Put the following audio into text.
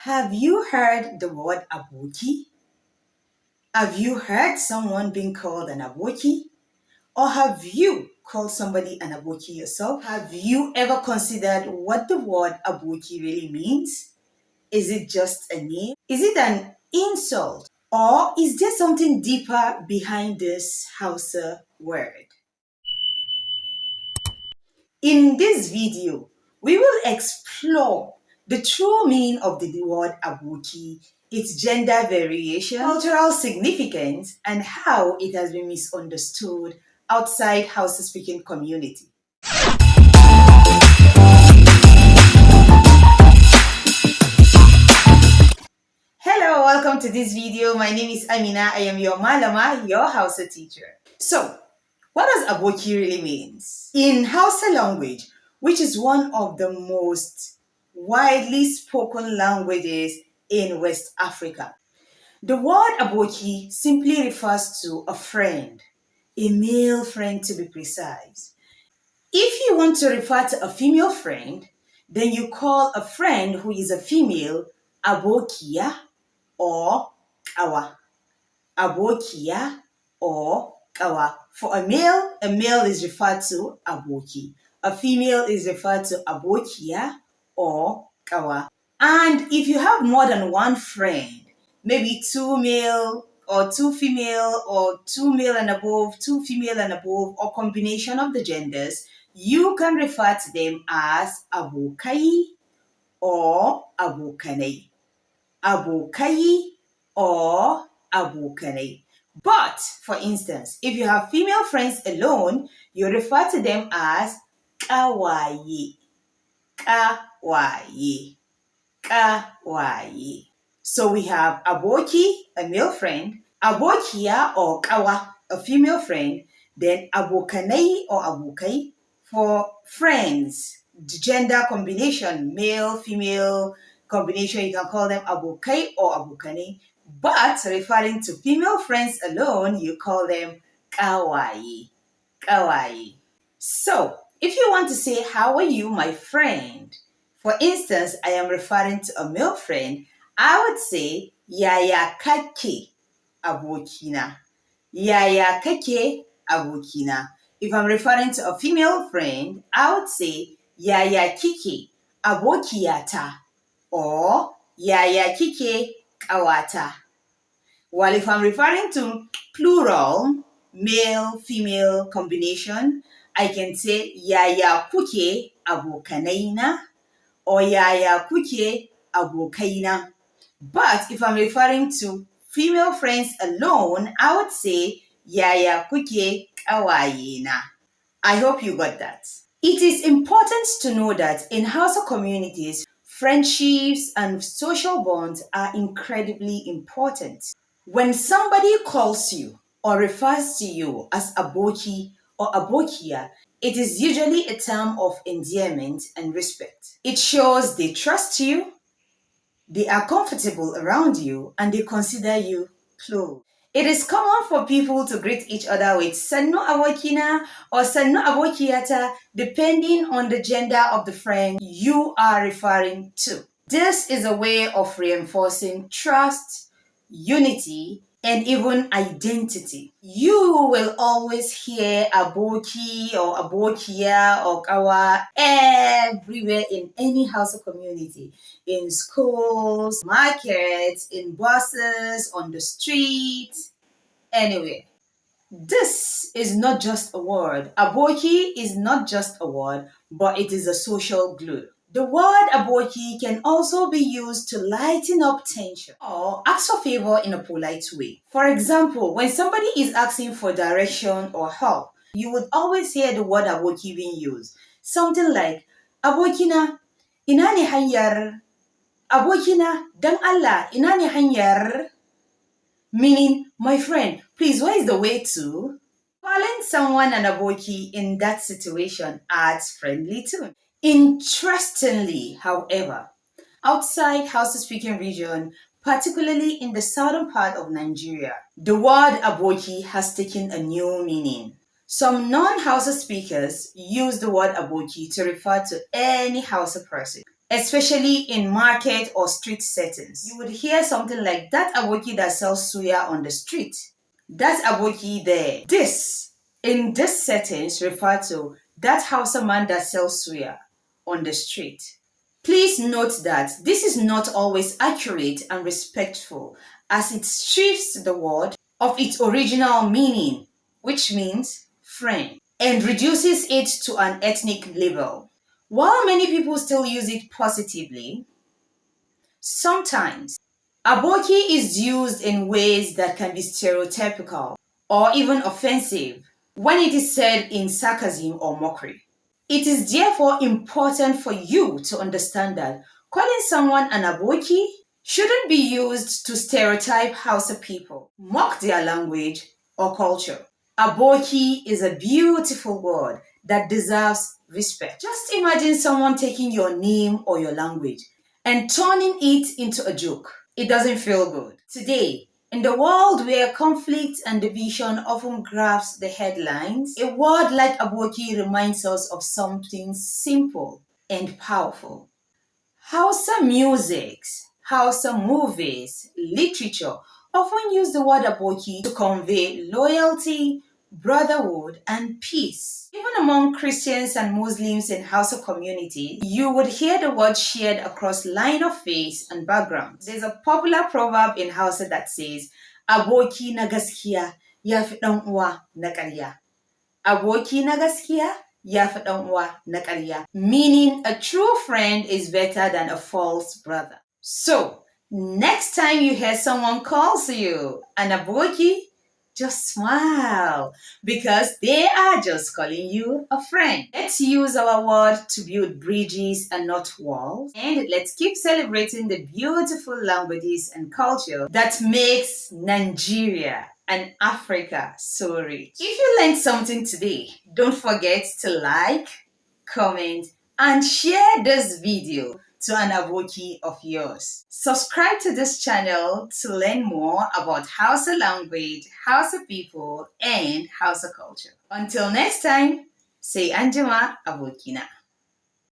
Have you heard the word Aboki? Have you heard someone being called an Aboki? Or have you called somebody an Aboki yourself? Have you ever considered what the word Aboki really means? Is it just a name? Is it an insult? Or is there something deeper behind this Hausa word? In this video, we will explore the true meaning of the word Aboki, its gender variation, cultural significance, and how it has been misunderstood outside Hausa-speaking community. Hello, welcome to this video. My name is Amina. I am your Malama, your Hausa teacher. So, what does Aboki really means? In Hausa language, which is one of the most widely spoken languages in West Africa, the word Aboki simply refers to a friend, a male friend to be precise. If you want to refer to a female friend, then you call a friend who is a female Abokia or Awa. Abokia or Kawa. For a male is referred to Aboki. A female is referred to Abokia or Kawa. And if you have more than one friend, maybe two male or two female or two male and above, two female and above, or combination of the genders, you can refer to them as Abokai or Abokanai. Abokai or Abokanai. But, for instance, if you have female friends alone, you refer to them as Kawaii. Kawaii. Kawaii. So we have Aboki, a male friend, Abokia or Kawa, a female friend, then Abokanai or Abokai for friends. The gender combination, male, female combination, you can call them Abokai or Abokane. But referring to female friends alone, you call them Kawaii. Kawaii. So, if you want to say, how are you, my friend? For instance, I am referring to a male friend, I would say, Yaya kake abokina. Yaya kake abokina. If I'm referring to a female friend, I would say, Yaya kike abokiyata. Or Yaya kike kawata. While if I'm referring to plural, male, female combination, I can say Yaya kuke abokanaina or Yaya kuke abokaina. But if I'm referring to female friends alone, I would say Yaya kuke kawayena. I hope you got that. It is important to know that in Hausa communities, friendships and social bonds are incredibly important. When somebody calls you or refers to you as Aboki or Abokia, it is usually a term of endearment and respect. It shows they trust you, they are comfortable around you, and they consider you close. It is common for people to greet each other with Sannu Abokina or Sannu Abokiyata, depending on the gender of the friend you are referring to. This is a way of reinforcing trust, unity, and even identity. You will always hear Aboki or Abokia or Kawa everywhere in any Hausa community. In schools, markets, in buses, on the street, anywhere. This is not just a word. Aboki is not just a word, but it is a social glue. The word Aboki can also be used to lighten up tension or ask for favor in a polite way. For example, when somebody is asking for direction or help, you would always hear the word Aboki being used. Something like, Abokina, ina ne hanyar? Abokina, dan Allah, ina ne hanyar? Meaning, my friend, please, where is the way to? Calling someone an aboki in that situation adds friendly tone. Interestingly, however, outside Hausa-speaking region, particularly in the southern part of Nigeria, the word aboki has taken a new meaning. Some non-Hausa speakers use the word aboki to refer to any Hausa person. especially in market or street settings. You would hear something like, that Aboki that sells suya on the street. That Aboki there. This, in this settings, refer to that Hausa man that sells suya on the street. Please note that this is not always accurate and respectful, as it strips the word of its original meaning, which means friend, and reduces it to an ethnic label. While many people still use it positively, sometimes Aboki is used in ways that can be stereotypical or even offensive when it is said in sarcasm or mockery. It is therefore important for you to understand that calling someone an Aboki shouldn't be used to stereotype Hausa people, mock their language or culture. Aboki is a beautiful word that deserves respect. Just imagine someone taking your name or your language and turning it into a joke. It doesn't feel good. Today, in the world where conflict and division often grabs the headlines, a word like Aboki reminds us of something simple and powerful. Hausa music, Hausa movies, literature often use the word Aboki to convey loyalty, brotherhood, and peace. Even among Christians and Muslims in Hausa communities, you would hear the word shared across line of face and background. There's a popular proverb in Hausa that says, Aboki na gaskiya ya fi ɗan uwa na ƙarya. Aboki na gaskiya ya fi ɗan uwa na ƙarya. Meaning a true friend is better than a false brother. So, next time you hear someone calls you an Aboki, just smile because they are just calling you a friend. Let's use our word to build bridges and not walls. And let's keep celebrating the beautiful languages and culture that makes Nigeria and Africa so rich. If you learned something today, don't forget to like, comment, and share this video to an Aboki of yours. Subscribe to this channel to learn more about Hausa language, Hausa people, and Hausa culture. Until next time, say Anjima Abokina.